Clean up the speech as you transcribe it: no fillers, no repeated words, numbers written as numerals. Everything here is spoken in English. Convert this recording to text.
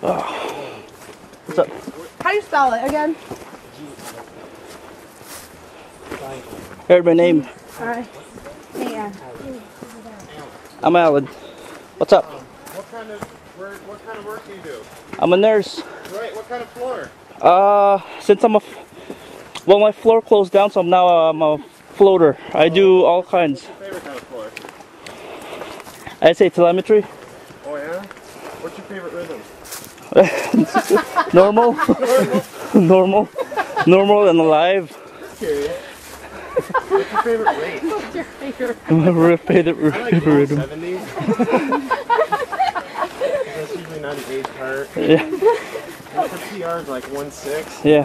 Oh. What's up? How do you spell it again? Heard my name. Alright. Yeah. I'm Allan. What's up? What kind of work do you do? I'm a nurse. Right, what kind of floor? Since I'm well, my floor closed down, so I'm now I'm a floater. I do all kinds. What's your favorite kind of floor? I say telemetry. Oh yeah? What's your favorite rhythm? Normal. Normal and alive. Curious. What's your favorite rate? What's your favorite? My favorite rhythm. 70s. That's usually not an age part. Yeah. For PR is like 1.6. Yeah.